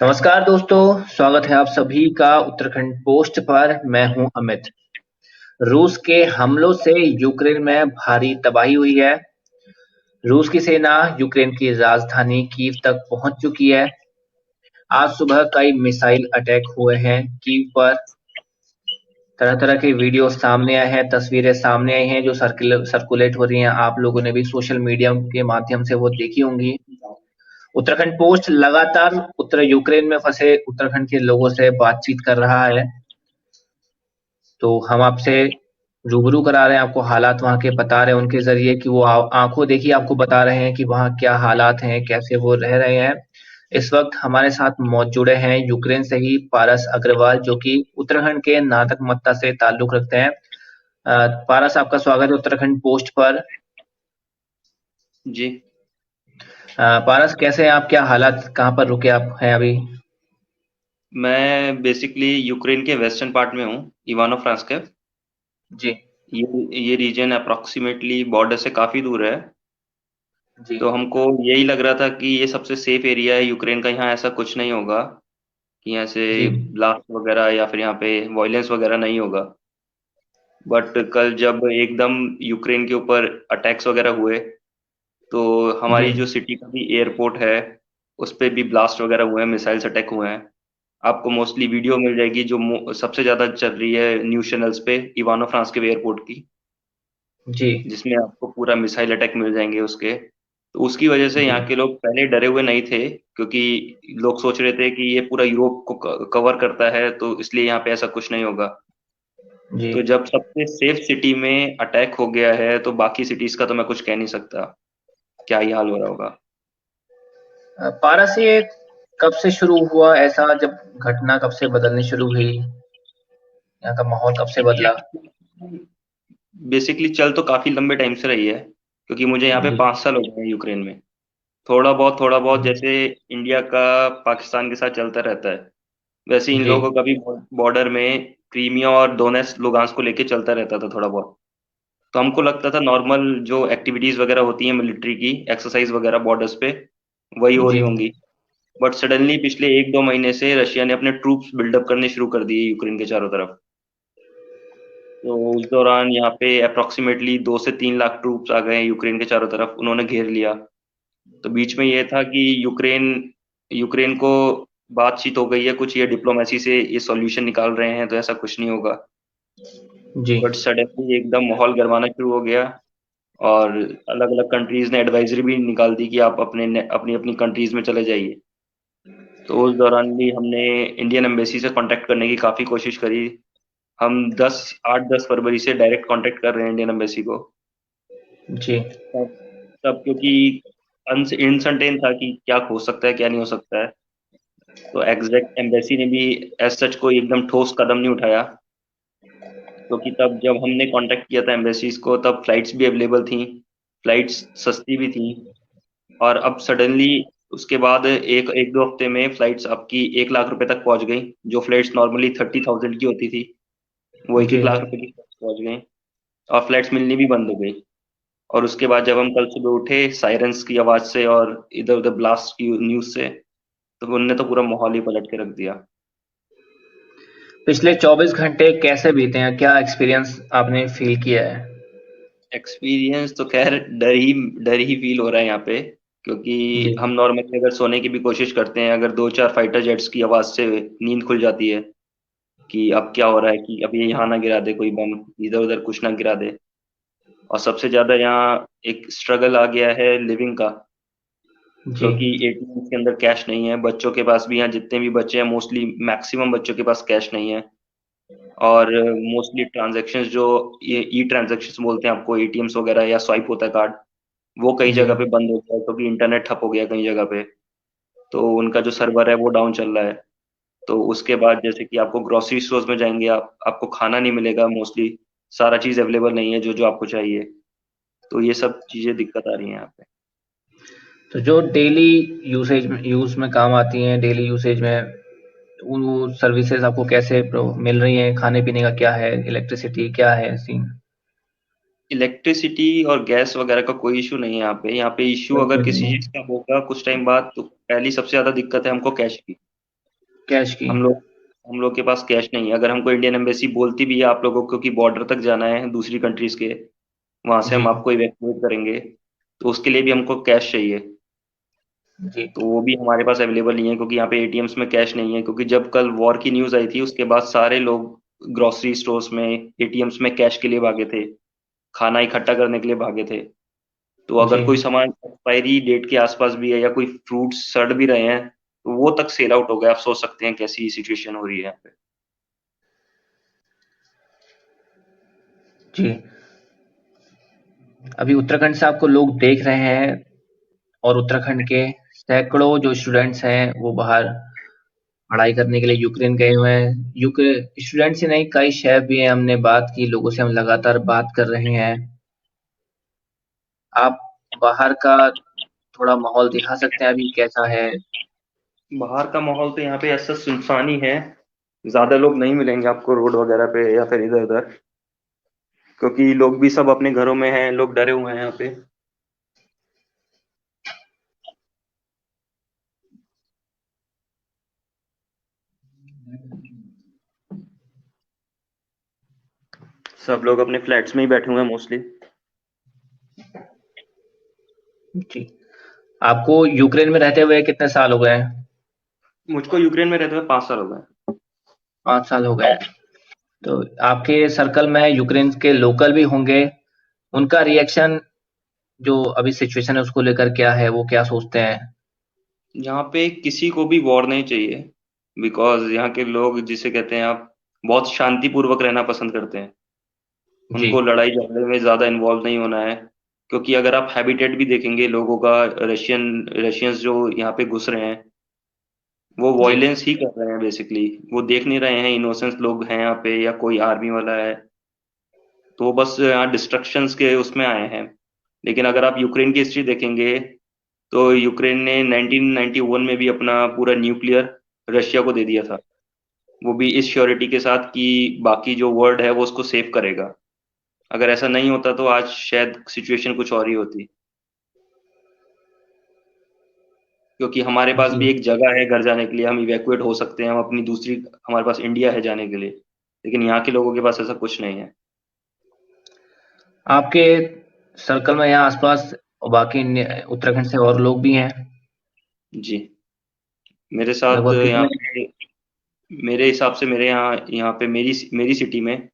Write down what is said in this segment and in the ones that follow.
नमस्कार दोस्तों, स्वागत है आप सभी का उत्तराखंड पोस्ट पर। मैं हूं अमित। रूस के हमलों से यूक्रेन में भारी तबाही हुई है। रूस की सेना यूक्रेन की राजधानी कीव तक पहुंच चुकी है। आज सुबह कई मिसाइल अटैक हुए हैं कीव पर। तरह-तरह के वीडियो सामने आए हैं, तस्वीरें सामने आई हैं जो सर्कुलेट हो रही हैं। आप लोगों ने भी सोशल मीडिया के माध्यम से वो देखी होंगी। उत्तराखंड पोस्ट लगातार उत्तर यूक्रेन में फंसे उत्तराखंड के लोगों से बातचीत कर रहा है। तो हम आपसे रूबरू करा रहे हैं, आपको हालात वहाँ के बता रहे हैं उनके ज़रिए कि वो आँखों देखी आपको बता रहे हैं कि वहाँ क्या हालात हैं, कैसे वो रह रहे हैं। इस वक़्त हमारे साथ जुड़े हैं यूक्रेन से ही पारस अग्रवाल, जो कि उत्तराखंड के नागरमत्ता से ताल्लुक़ रखते हैं। पारस, आपका स्वागत है उत्तराखंड पोस्ट पर। जी। पारस, कैसे हैं आप? क्या हालात, कहाँ पर रुके आप हैं अभी? मैं बेसिकली यूक्रेन के वेस्टर्न पार्ट में हूँ, इवानो-फ्रांस्केव। जी, ये रीजन अप्रॉक्सिमेटली बॉर्डर से काफ़ी दूर है। जी, तो हमको यही लग रहा था कि ये सबसे सेफ एरिया है यूक्रेन का, यहाँ ऐसा कुछ नहीं होगा कि यहाँ से जी, ब्लास्ट वगैरह या फिर यहाँ पे वॉयलेंस वगैरह नहीं होगा। बट कल जब एकदम यूक्रेन के ऊपर अटैक्स वगैरह हुए, तो जी, हमारी जो सिटी का भी एयरपोर्ट है, उस पे भी ब्लास्ट वगैरह हुए हैं, मिसाइल्स अटैक हुए हैं। आपको मोस्टली वीडियो मिल जाएगी जो सबसे ज्यादा चल रही है न्यूज चैनल्स पे, इवानो फ्रांस के एयरपोर्ट की, जी, जिसमें आपको पूरा मिसाइल अटैक मिल जाएंगे उसके। तो उसकी वजह से जी, यहाँ के लोग पहले डरे हुए नहीं थे, क्योंकि लोग सोच रहे थे कि ये पूरा यूरोप को कवर करता है, तो इसलिए यहाँ पे ऐसा कुछ नहीं होगा। जी। तो जब सबसे सेफ सिटी में अटैक हो गया है, तो बाकी सिटीज का तो मैं कुछ कह नहीं सकता क्या ही हाल हो रहा होगा। पारस, ये कब से शुरू हुआ ऐसा? जब घटना कब से बदलनी शुरू हुई? यहाँ का माहौल कब से बदला? बेसिकली चल तो काफी लंबे टाइम से रही है, क्योंकि मुझे यहाँ पे जी, 5 साल हो गए हैं यूक्रेन में। थोड़ा बहुत जैसे इंडिया का पाकिस्तान के साथ चलता रहता है, वैसे इन जी, लोगों का भी बॉर्डर में क्रीमिया और डोनेट्स्क लुगांस को लेके चलता रहता था थोड़ा बहुत। तो हमको लगता था नॉर्मल जो एक्टिविटीज वगैरह होती हैं मिलिट्री की, एक्सरसाइज वगैरह बॉर्डर्स पे, वही हो रही जी, होंगी। बट सडनली पिछले 1-2 महीने से रशिया ने अपने ट्रूप्स बिल्डअप करने शुरू कर दिए यूक्रेन के चारों तरफ। तो उस दौरान यहाँ पे अप्रोक्सीमेटली 2 से 3 लाख ट्रूप्स आ गए यूक्रेन के चारों तरफ, उन्होंने घेर लिया। तो बीच में ये था कि यूक्रेन यूक्रेन को बातचीत हो गई है कुछ, ये डिप्लोमेसी से ये सॉल्यूशन निकाल रहे हैं, तो ऐसा कुछ नहीं होगा। जी। बट सडनली एकदम माहौल गरमाना शुरू हो गया, और अलग अलग कंट्रीज ने एडवाइजरी भी निकाल दी कि आप अपनी अपनी कंट्रीज में चले जाइए। तो उस दौरान भी हमने इंडियन एम्बेसी से कांटेक्ट करने की काफ़ी कोशिश करी। हम 8-10 फरवरी से डायरेक्ट कांटेक्ट कर रहे हैं इंडियन एम्बेसी को। जी, तब तब क्योंकि अनसर्टेन था कि क्या हो सकता है क्या नहीं हो सकता है। तो एग्जैक्ट एम्बेसी ने भी एज सच कोई एकदम ठोस कदम नहीं उठाया, क्योंकि तब जब हमने कांटेक्ट किया था एम्बेसीज को, तब फ्लाइट्स भी अवेलेबल थी, फ्लाइट्स सस्ती भी थी। और अब सडनली उसके बाद एक एक 2 हफ्ते में फ्लाइट्स आपकी 1 लाख रुपए तक पहुंच गई। जो फ्लाइट्स नॉर्मली 30,000 की होती थी, वो एक जी। एक लाख रुपए की पहुंच गई, और फ्लाइट्स मिलनी भी बंद हो गई। और उसके बाद जब हम कल सुबह उठे सायरन्स की आवाज से और इधर उधर ब्लास्ट की न्यूज से, तो उनने तो पूरा माहौल ही पलट के रख दिया। पिछले 24 घंटे कैसे बीते हैं? क्या एक्सपीरियंस आपने फ़ील किया है? एक्सपीरियंस तो खैर डर ही फील हो रहा है यहाँ पे, क्योंकि जी, हम नॉर्मली अगर सोने की भी कोशिश करते हैं, अगर 2-4 फाइटर जेट्स की आवाज से नींद खुल जाती है कि अब क्या हो रहा है, कि अब ये यहाँ ना गिरा दे कोई बम, इधर उधर कुछ ना गिरा दे। और सबसे ज्यादा यहाँ एक स्ट्रगल आ गया है लिविंग का, जी, क्योंकि एटीएम के अंदर कैश नहीं है, बच्चों के पास भी, यहाँ जितने भी बच्चे हैं मोस्टली मैक्सिमम बच्चों के पास कैश नहीं है। और मोस्टली ट्रांजैक्शंस जो ये ई ट्रांजैक्शंस बोलते हैं आपको, एटीएम्स वगैरह या स्वाइप होता है कार्ड, वो कई जी। जगह पे बंद हो गया है, क्योंकि इंटरनेट ठप हो गया कई जगह पे। तो उनका जो सर्वर है वो डाउन चल रहा है। तो उसके बाद जैसे कि आपको ग्रोसरी स्टोर्स में जाएंगे, आपको खाना नहीं मिलेगा मोस्टली, सारा चीज अवेलेबल नहीं है जो जो आपको चाहिए। तो ये सब चीजें दिक्कत आ रही हैं यहाँ पे। तो जो डेली यूज़ में काम आती हैं, डेली यूसेज में, वो सर्विसेज़ आपको कैसे मिल रही हैं? खाने-पीने का क्या है? इलेक्ट्रिसिटी क्या है सीन? इलेक्ट्रिसिटी और गैस वगैरह का कोई इशू नहीं है यहाँ पे। यहाँ पे इश्यू अगर बिल्कुल भी किसी नहीं। चीज का होगा कुछ टाइम बाद, तो पहली सबसे ज्यादा दिक्कत है हमको कैश की। कैश की। हम लोग हम लोग के पास कैश नहीं है। अगर हमको इंडियन एम्बेसी बोलती भी है आप लोगों को कि बॉर्डर तक जाना है दूसरी कंट्रीज के, वहां से जी हम आपको इवैक्यूएट करेंगे, तो उसके लिए भी हमको कैश चाहिए। जी तो वो भी हमारे पास अवेलेबल नहीं है क्योंकि यहाँ पे एटीएम्स में कैश नहीं है, क्योंकि जब कल वॉर की न्यूज आई थी उसके बाद सारे लोग ग्रोसरी स्टोर्स में, एटीएम्स में कैश के लिए भागे थे, खाना इकट्ठा करने के लिए भागे थे। तो जी अगर कोई सामान एक्सपायरी डेट के आसपास भी है या कोई फ्रूट सड़ भी रहे हैं तो वो तक सेल आउट हो गया। आप सोच सकते हैं कैसी सिचुएशन हो रही है यहाँ पे। जी। अभी उत्तराखंड से आपको लोग देख रहे हैं, और उत्तराखंड के सैकड़ों जो स्टूडेंट्स हैं वो बाहर पढ़ाई करने के लिए यूक्रेन गए हुए हैं। स्टूडेंट्स ही नहीं, कई शेफ भी हैं। हमने बात की, लोगों से हम लगातार बात कर रहे हैं। आप बाहर का थोड़ा माहौल दिखा सकते हैं, अभी कैसा है? बाहर का माहौल तो यहाँ पे ऐसा सुनसान ही है, ज्यादा लोग नहीं मिलेंगे आपको रोड वगैरह पे या फिर इधर उधर, क्योंकि लोग भी सब अपने घरों में हैं, लोग डरे हुए हैं यहाँ पे। सब लोग अपने फ्लैट्स में ही बैठे हुए हैं मोस्टली। जी। आपको यूक्रेन में रहते हुए कितने साल हो गए हैं? मुझको यूक्रेन में रहते हुए 5 साल हो गए। 5 साल हो गए हैं। तो आपके सर्कल में यूक्रेन के लोकल भी होंगे, उनका रिएक्शन जो अभी सिचुएशन है उसको लेकर क्या है, वो क्या सोचते हैं? यहाँ पे किसी को भी वॉर नहीं चाहिए, बिकॉज यहाँ के लोग जिसे कहते हैं आप, बहुत शांतिपूर्वक रहना पसंद करते हैं। जी उनको लड़ाई झगड़े में ज्यादा इन्वॉल्व नहीं होना है, क्योंकि अगर आप हैबिटेट भी देखेंगे लोगों का, रशियंस जो यहाँ पे घुस रहे हैं वो जी वॉयलेंस ही कर रहे हैं बेसिकली। वो देख नहीं रहे हैं इनोसेंस लोग हैं यहाँ पे या कोई आर्मी वाला है, तो वो बस यहाँ डिस्ट्रक्शंस के उसमें आए हैं। लेकिन अगर आप यूक्रेन की हिस्ट्री देखेंगे तो यूक्रेन ने 1991 में भी अपना पूरा न्यूक्लियर रशिया को दे दिया था, वो भी इस श्योरिटी के साथ कि बाकी जो वर्ल्ड है वो उसको सेव करेगा। अगर ऐसा नहीं होता तो आज शायद सिचुएशन कुछ और ही होती, क्योंकि हमारे पास जी। भी एक जगह है घर जाने के लिए, हम इवैक्यूएट हो सकते हैं, हम अपनी दूसरी, हमारे पास इंडिया है जाने के लिए। लेकिन यहाँ के लोगों के पास ऐसा कुछ नहीं है। आपके सर्कल में यहाँ आसपास बाकी उत्तराखंड से और लोग भी हैं? जी, मेरे साथ लगभग यहाँ कितने? पे, मेरे हिसाब से मेरे यहाँ यहाँ पे मेरी मेरी सिटी में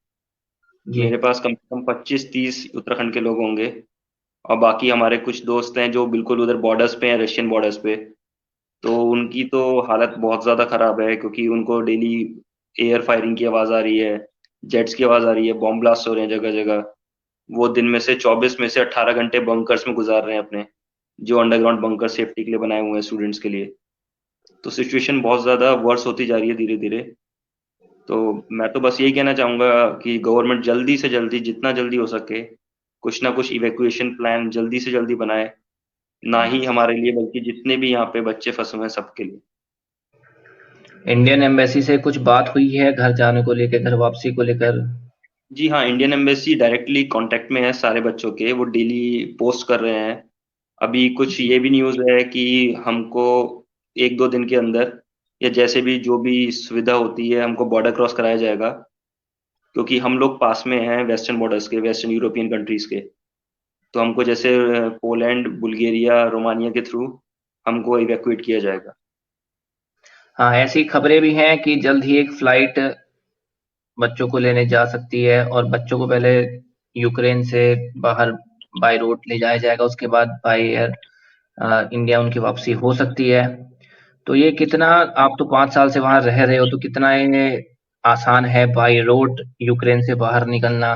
जी मेरे पास कम से कम 25-30 उत्तराखंड के लोग होंगे। और बाकी हमारे कुछ दोस्त हैं जो बिल्कुल उधर बॉर्डर्स पे हैं, रशियन बॉर्डर्स पे। तो उनकी तो हालत बहुत ज़्यादा ख़राब है, क्योंकि उनको डेली एयर फायरिंग की आवाज़ आ रही है, जेट्स की आवाज़ आ रही है, बॉम्ब ब्लास्ट हो रहे हैं जगह जगह। वो दिन में से 24 में से 18 घंटे बंकर्स में गुजार रहे हैं अपने, जो अंडरग्राउंड बंकर सेफ्टी के लिए बनाए हुए हैं स्टूडेंट्स के लिए। तो सिचुएशन बहुत ज़्यादा वर्स होती जा रही है धीरे धीरे। तो मैं तो बस यही कहना चाहूँगा कि गवर्नमेंट जल्दी से जल्दी, जितना जल्दी हो सके, कुछ ना कुछ इवैक्यूएशन प्लान जल्दी से जल्दी बनाए, ना ही हमारे लिए बल्कि जितने भी यहाँ पे बच्चे फंसे हुए हैं सबके लिए। इंडियन एम्बेसी से कुछ बात हुई है घर जाने को लेकर, घर वापसी को लेकर? जी हाँ, इंडियन एम्बेसी डायरेक्टली कांटेक्ट में है सारे बच्चों के, वो डेली पोस्ट कर रहे हैं। अभी कुछ ये भी न्यूज़ है कि हमको 1-2 दिन के अंदर, या जैसे भी जो भी सुविधा होती है, हमको बॉर्डर क्रॉस कराया जाएगा, क्योंकि हम लोग पास में हैं वेस्टर्न बॉर्डर्स के, वेस्टर्न यूरोपियन कंट्रीज के। तो हमको जैसे पोलैंड, बुल्गारिया, रोमानिया के थ्रू हमको इवैक्यूएट किया जाएगा। हाँ, ऐसी खबरें भी हैं कि जल्द ही एक फ्लाइट बच्चों को लेने जा सकती है, और बच्चों को पहले यूक्रेन से बाहर बाय रोड ले जाया जाएगा, उसके बाद बाय एयर इंडिया उनकी वापसी हो सकती है। तो ये कितना, आप तो 5 साल से वहां रह रहे हो, तो कितना ये आसान है बाय रोड यूक्रेन से बाहर निकलना?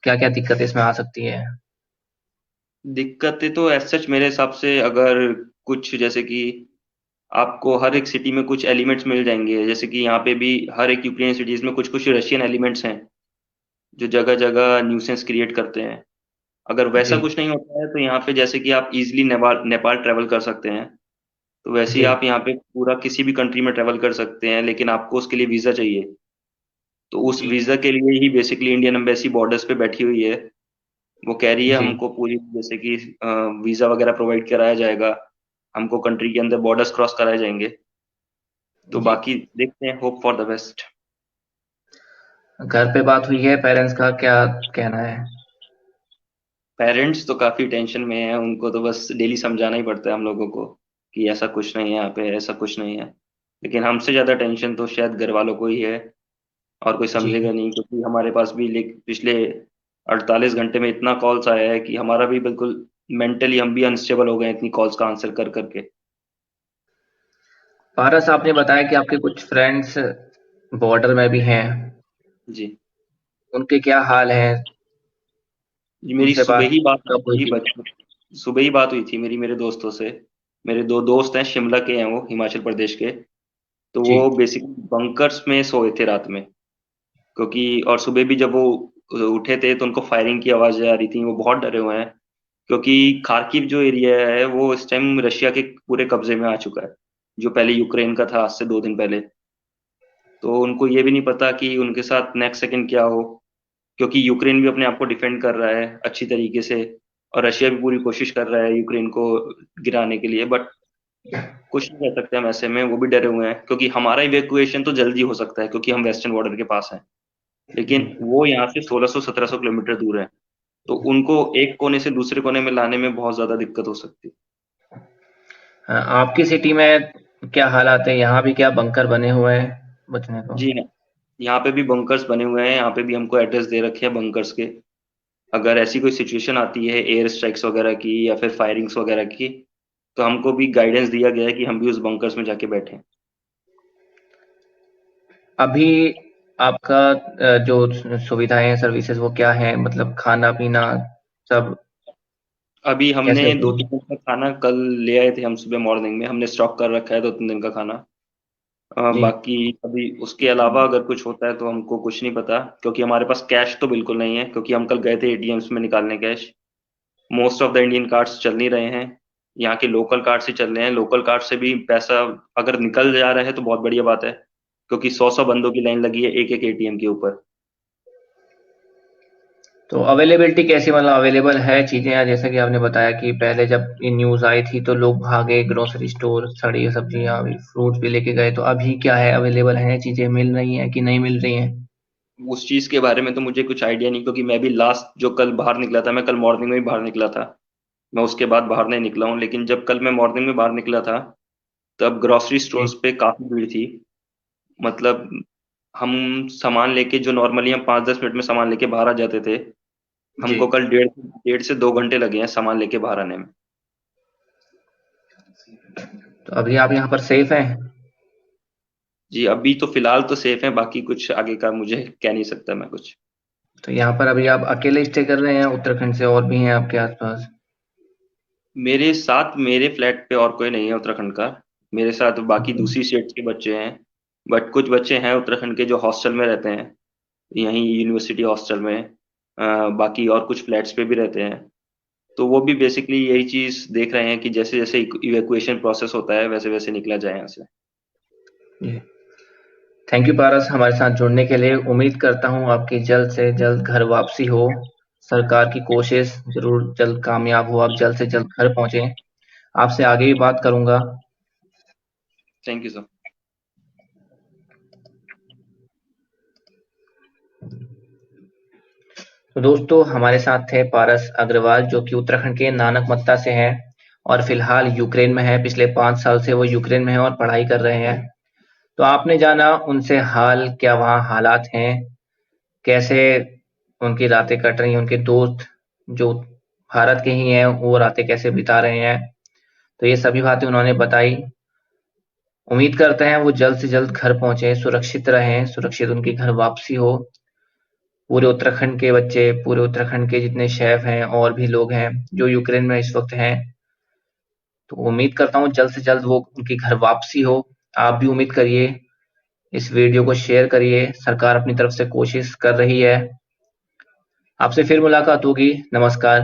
क्या क्या दिक्कतें इसमें आ सकती है? दिक्कतें तो एज सच मेरे हिसाब से, अगर कुछ जैसे कि आपको हर एक सिटी में कुछ एलिमेंट्स मिल जाएंगे, जैसे कि यहाँ पे भी हर एक यूक्रेन सिटीज में कुछ कुछ रशियन एलिमेंट्स हैं जो जगह जगह न्यूसेंस क्रिएट करते हैं। अगर वैसा जी कुछ नहीं होता है तो यहाँ पे जैसे कि आप इजीली नेपाल नेपाल ट्रैवल कर सकते हैं, तो वैसे ही जी आप यहाँ पे पूरा किसी भी कंट्री में ट्रैवल कर सकते हैं, लेकिन आपको उसके लिए वीज़ा चाहिए। तो उस जी वीज़ा के लिए ही बेसिकली इंडियन एम्बेसी बॉर्डर्स पे बैठी हुई है। वो कह रही है जी हमको पूरी जैसे कि वीज़ा वगैरह प्रोवाइड कराया जाएगा, हमको कंट्री के अंदर बॉर्डर्स क्रॉस कराए जाएंगे। तो जी। बाकी देखते हैं, होप फॉर द बेस्ट। घर पे बात हुई है, पेरेंट्स का क्या कहना है? पेरेंट्स तो काफी टेंशन में हैं, उनको तो बस डेली समझाना ही पड़ता है हम लोगों को कि ऐसा कुछ नहीं है यहाँ पे, ऐसा कुछ नहीं है। लेकिन हमसे ज्यादा टेंशन तो शायद घर वालों को ही है, और कोई जी। समझेगा नहीं, क्योंकि हमारे पास भी पिछले 48 घंटे में इतना कॉल्स आया है कि हमारा भी बिल्कुल मेंटली हम भी अनस्टेबल हो गए हैं इतनी कॉल्स का आंसर कर करके। पारस, आपने बताया कि आपके कुछ फ्रेंड्स बॉर्डर में भी हैं, जी। उनके क्या हाल हैं? जी, मेरी उनसे सुबह बात ही बात कब हुई हुई थी, थी? सुबह ही बात हुई थी मेरी मेरे दोस्तों से। मेरे दो दोस्त हैं, शिमला के हैं, वो हिमाचल प्रदेश के। तो जी। वो बेसिकली बंकर्स में सोए थे रात में, क्योंकि और सुबह भी जब वो उठे थे तो उनको फायरिंग की आवाजें आ रही थी, वो बहुत डरे हुए हैं। क्योंकि खार्किव जो एरिया है वो इस टाइम रशिया के पूरे कब्जे में आ चुका है, जो पहले यूक्रेन का था आज से 2 दिन पहले। तो उनको ये भी नहीं पता कि उनके साथ नेक्स्ट सेकंड क्या हो, क्योंकि यूक्रेन भी अपने आप को डिफेंड कर रहा है अच्छी तरीके से, और रशिया भी पूरी कोशिश कर रहा है यूक्रेन को गिराने के लिए। बट कुछ नहीं कर सकते हम ऐसे में, वो भी डरे हुए हैं, क्योंकि हमारा इवेक्युएशन तो जल्दी हो सकता है क्योंकि हम वेस्टर्न बॉर्डर के पास हैं। लेकिन वो यहाँ से 1600-1700 किलोमीटर दूर है, तो उनको एक कोने से दूसरे कोने में लाने में बहुत ज्यादा दिक्कत हो सकती है। आपकी सिटी में क्या हालात है? यहाँ भी क्या बंकर बने हुए हैं बचने को? जी हाँ, यहाँ पे भी बंकर्स बने हुए हैं, यहाँ पे भी हमको एड्रेस दे रखे हैं बंकर्स के। अगर ऐसी कोई सिचुएशन आती है एयर स्ट्राइक्स वगैरह की या फिर फायरिंग्स वगैरह की, तो हमको भी गाइडेंस दिया गया है कि हम भी उस बंकर्स में जाके बैठें। अभी आपका जो सुविधाएं सर्विसेज वो क्या है, मतलब खाना पीना सब अभी कैसे हमने होती दो है? तीन दिन का खाना कल ले आए थे, हम सुबह मॉर्निंग में हमने स्टॉक कर रखा है 2-3 दिन का खाना। जी। बाकी अभी उसके अलावा अगर कुछ होता है तो हमको कुछ नहीं पता, क्योंकि हमारे पास कैश तो बिल्कुल नहीं है, क्योंकि हम कल गए थे एटीएम्स में निकालने cash. Most of the Indian cards चल नहीं रहे हैं, यहाँ के लोकल कार्ड से चल रहे हैं। लोकल कार्ड से भी पैसा अगर निकल जा रहा है तो बहुत बढ़िया बात है, क्योंकि 100-100 बंदों की लाइन लगी है एक एक एटीएम के ऊपर। तो अवेलेबिलिटी कैसी, मतलब अवेलेबल है चीजें? या जैसा कि आपने बताया कि पहले जब ये न्यूज आई थी तो लोग भागे ग्रोसरी स्टोर, सड़ी सब्जियां भी, फ्रूट्स भी लेके गए, तो अभी क्या है, अवेलेबल है चीजें, मिल रही हैं कि नहीं मिल रही हैं? उस चीज के बारे में तो मुझे कुछ आइडिया नहीं, क्योंकि मैं भी लास्ट जो कल बाहर निकला था, मैं कल मॉर्निंग में ही बाहर निकला था। मैं उसके बाद बाहर नहीं निकला हूँ, लेकिन जब कल मैं मॉर्निंग में बाहर निकला था तब ग्रोसरी जी। स्टोर्स पे काफी भीड़ थी। मतलब हम सामान लेके, जो नॉर्मली हम 5-10 मिनट में सामान लेके बाहर आ जाते थे, जी। हमको कल डेढ़ डेढ़ से 2 घंटे लगे हैं सामान लेके बाहर आने में। तो अभी आप यहाँ पर सेफ हैं? जी, अभी तो फिलहाल तो सेफ है, बाकी कुछ आगे का मुझे कह नहीं सकता मैं कुछ। तो यहाँ पर अभी आप अकेले स्टे कर रहे हैं उत्तराखंड से, और भी हैं आपके आसपास? मेरे साथ मेरे फ्लैट पे और कोई नहीं है उत्तराखंड का, मेरे साथ बाकी दूसरी स्टेट्स के बच्चे हैं। बट कुछ बच्चे हैं उत्तराखंड के जो हॉस्टल में रहते हैं, यहीं यूनिवर्सिटी हॉस्टल में। बाकी और कुछ फ्लैट्स पे भी रहते हैं। तो वो भी बेसिकली यही चीज देख रहे हैं कि जैसे जैसे इवैक्यूएशन प्रोसेस होता है वैसे वैसे निकला जाए यहाँ से। जी। थैंक यू पारस, हमारे साथ जुड़ने के लिए। उम्मीद करता हूँ आपकी जल्द से जल्द घर वापसी हो। सरकार की कोशिश जरूर जल्द कामयाब हो, आप जल्द से जल्द घर पहुंचे। आपसे आगे भी बात करूंगा। Thank you sir. तो दोस्तों, हमारे साथ थे पारस अग्रवाल, जो कि उत्तराखंड के नानकमत्ता से हैं और फिलहाल यूक्रेन में है। पिछले 5 साल से वो यूक्रेन में है और पढ़ाई कर रहे हैं। तो आपने जाना उनसे हाल, क्या वहाँ हालात हैं, कैसे उनकी रातें कट रही हैं, उनके दोस्त जो भारत के ही हैं वो रातें कैसे बिता रहे हैं। तो ये सभी बातें उन्होंने बताई। उम्मीद करते हैं वो जल्द से जल्द घर पहुंचे, सुरक्षित रहें, सुरक्षित उनकी घर वापसी हो। पूरे उत्तराखंड के बच्चे, पूरे उत्तराखंड के जितने शेफ हैं और भी लोग हैं जो यूक्रेन में इस वक्त हैं, तो उम्मीद करता हूँ जल्द से जल्द वो उनकी घर वापसी हो। आप भी उम्मीद करिए, इस वीडियो को शेयर करिए, सरकार अपनी तरफ से कोशिश कर रही है। आपसे फिर मुलाकात होगी। नमस्कार।